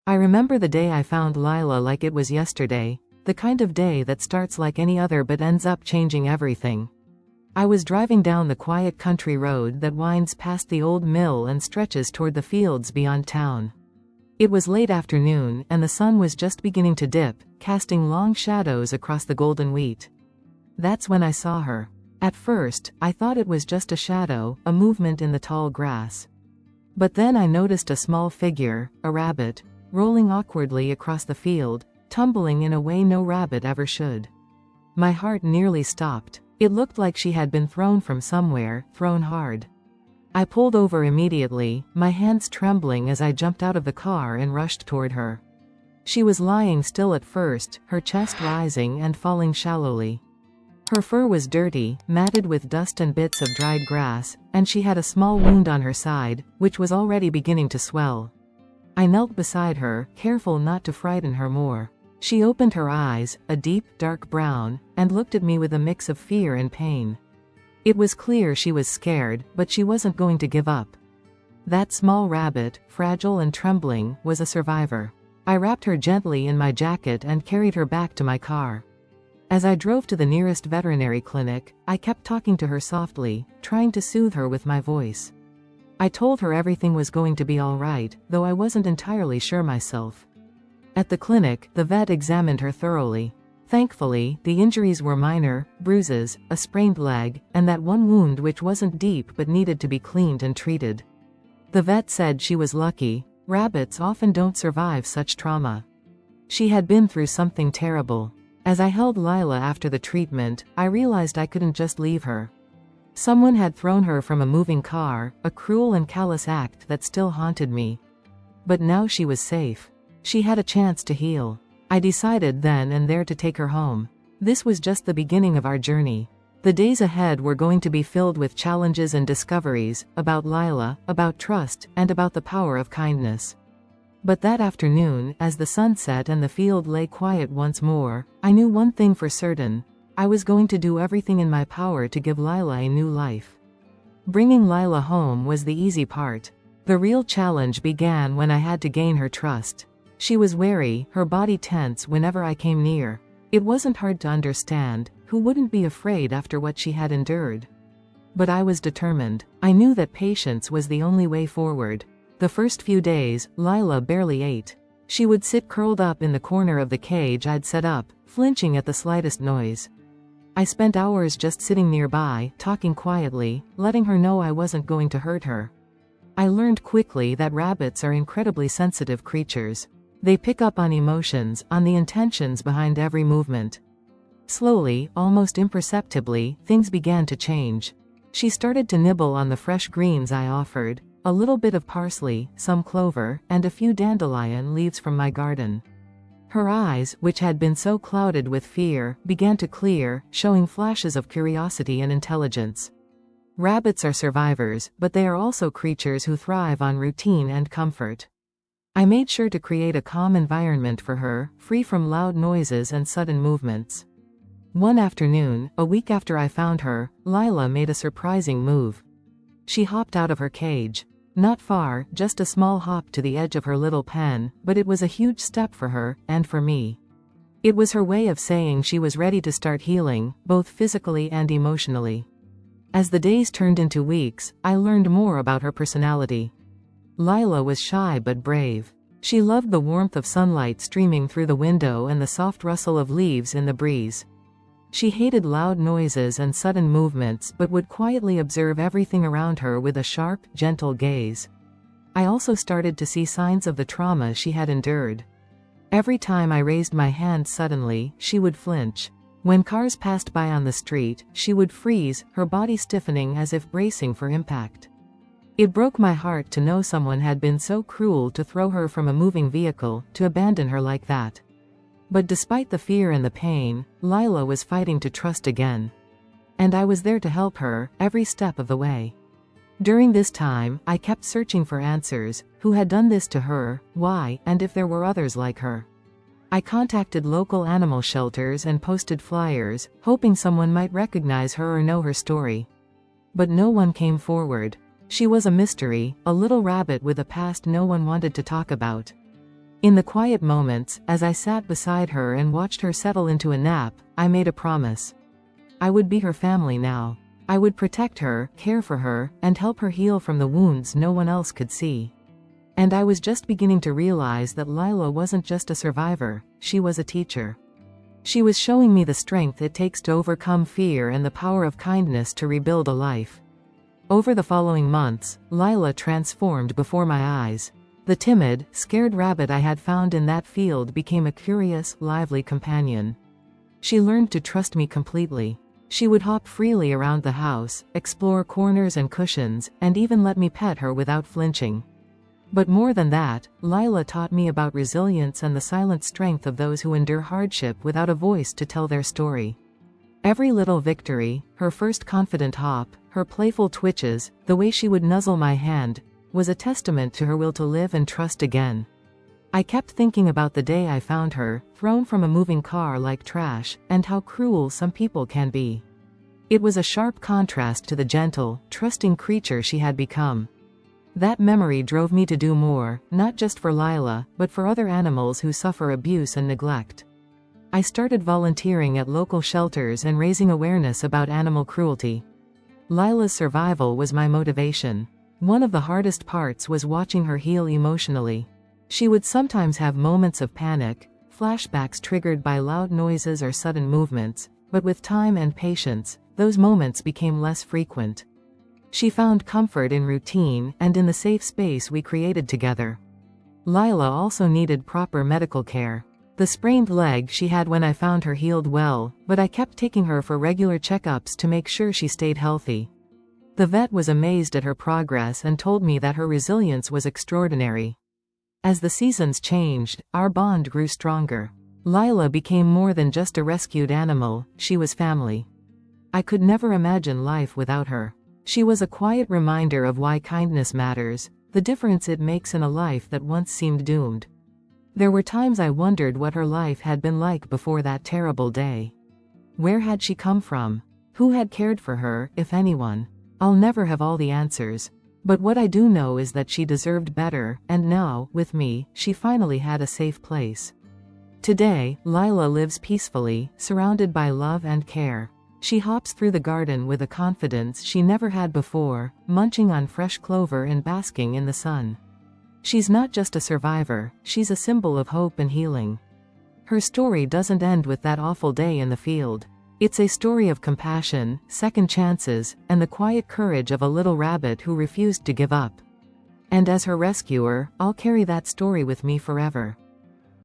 I remember the day I found Lila like it was yesterday, the kind of day that starts like any other but ends up changing everything. I was driving down the quiet country road that winds past the old mill and stretches toward the fields beyond town. It was late afternoon and the sun was just beginning to dip, casting long shadows across the golden wheat. That's when I saw her. At first, I thought it was just a shadow, a movement in the tall grass. But then I noticed a small figure, a rabbit, rolling awkwardly across the field, tumbling in a way no rabbit ever should. My heart nearly stopped. It looked like she had been thrown from somewhere, thrown hard. I pulled over immediately, my hands trembling as I jumped out of the car and rushed toward her. She was lying still at first, her chest rising and falling shallowly. Her fur was dirty, matted with dust and bits of dried grass, and she had a small wound on her side, which was already beginning to swell. I knelt beside her, careful not to frighten her more. She opened her eyes, a deep, dark brown, and looked at me with a mix of fear and pain. It was clear she was scared, but she wasn't going to give up. That small rabbit, fragile and trembling, was a survivor. I wrapped her gently in my jacket and carried her back to my car. As I drove to the nearest veterinary clinic, I kept talking to her softly, trying to soothe her with my voice. I told her everything was going to be all right, though I wasn't entirely sure myself. At the clinic, the vet examined her thoroughly. Thankfully, the injuries were minor, bruises, a sprained leg, and that one wound which wasn't deep but needed to be cleaned and treated. The vet said she was lucky. Rabbits often don't survive such trauma. She had been through something terrible. As I held Lila after the treatment, I realized I couldn't just leave her. Someone had thrown her from a moving car, a cruel and callous act that still haunted me. But now she was safe. She had a chance to heal. I decided then and there to take her home. This was just the beginning of our journey. The days ahead were going to be filled with challenges and discoveries, about Lila, about trust, and about the power of kindness. But that afternoon, as the sun set and the field lay quiet once more, I knew one thing for certain. I was going to do everything in my power to give Lila a new life. Bringing Lila home was the easy part. The real challenge began when I had to gain her trust. She was wary, her body tense whenever I came near. It wasn't hard to understand. Who wouldn't be afraid after what she had endured? But I was determined. I knew that patience was the only way forward. The first few days, Lila barely ate. She would sit curled up in the corner of the cage I'd set up, flinching at the slightest noise. I spent hours just sitting nearby, talking quietly, letting her know I wasn't going to hurt her. I learned quickly that rabbits are incredibly sensitive creatures. They pick up on emotions, on the intentions behind every movement. Slowly, almost imperceptibly, things began to change. She started to nibble on the fresh greens I offered. A little bit of parsley, some clover, and a few dandelion leaves from my garden. Her eyes, which had been so clouded with fear, began to clear, showing flashes of curiosity and intelligence. Rabbits are survivors, but they are also creatures who thrive on routine and comfort. I made sure to create a calm environment for her, free from loud noises and sudden movements. One afternoon, a week after I found her, Lila made a surprising move. She hopped out of her cage. Not far, just a small hop to the edge of her little pen, but it was a huge step for her, and for me. It was her way of saying she was ready to start healing, both physically and emotionally. As the days turned into weeks, I learned more about her personality. Lila was shy but brave. She loved the warmth of sunlight streaming through the window and the soft rustle of leaves in the breeze. She hated loud noises and sudden movements but would quietly observe everything around her with a sharp, gentle gaze. I also started to see signs of the trauma she had endured. Every time I raised my hand suddenly, she would flinch. When cars passed by on the street, she would freeze, her body stiffening as if bracing for impact. It broke my heart to know someone had been so cruel to throw her from a moving vehicle, to abandon her like that. But despite the fear and the pain, Lila was fighting to trust again. And I was there to help her, every step of the way. During this time, I kept searching for answers: who had done this to her, why, and if there were others like her. I contacted local animal shelters and posted flyers, hoping someone might recognize her or know her story. But no one came forward. She was a mystery, a little rabbit with a past no one wanted to talk about. In the quiet moments, as I sat beside her and watched her settle into a nap, I made a promise. I would be her family now. I would protect her, care for her, and help her heal from the wounds no one else could see. And I was just beginning to realize that Lila wasn't just a survivor, she was a teacher. She was showing me the strength it takes to overcome fear and the power of kindness to rebuild a life. Over the following months, Lila transformed before my eyes. The timid, scared rabbit I had found in that field became a curious, lively companion. She learned to trust me completely. She would hop freely around the house, explore corners and cushions, and even let me pet her without flinching. But more than that, Lila taught me about resilience and the silent strength of those who endure hardship without a voice to tell their story. Every little victory, her first confident hop, her playful twitches, the way she would nuzzle my hand, was a testament to her will to live and trust again. I kept thinking about the day I found her, thrown from a moving car like trash, and how cruel some people can be. It was a sharp contrast to the gentle, trusting creature she had become. That memory drove me to do more, not just for Lila, but for other animals who suffer abuse and neglect. I started volunteering at local shelters and raising awareness about animal cruelty. Lila's survival was my motivation. One of the hardest parts was watching her heal emotionally. She would sometimes have moments of panic, flashbacks triggered by loud noises or sudden movements, but with time and patience, those moments became less frequent. She found comfort in routine and in the safe space we created together. Lila also needed proper medical care. The sprained leg she had when I found her healed well, but I kept taking her for regular checkups to make sure she stayed healthy. The vet was amazed at her progress and told me that her resilience was extraordinary. As the seasons changed, our bond grew stronger. Lila became more than just a rescued animal, she was family. I could never imagine life without her. She was a quiet reminder of why kindness matters, the difference it makes in a life that once seemed doomed. There were times I wondered what her life had been like before that terrible day. Where had she come from? Who had cared for her, if anyone? I'll never have all the answers. But what I do know is that she deserved better, and now, with me, she finally had a safe place. Today, Lila lives peacefully, surrounded by love and care. She hops through the garden with a confidence she never had before, munching on fresh clover and basking in the sun. She's not just a survivor, she's a symbol of hope and healing. Her story doesn't end with that awful day in the field. It's a story of compassion, second chances, and the quiet courage of a little rabbit who refused to give up. And as her rescuer, I'll carry that story with me forever.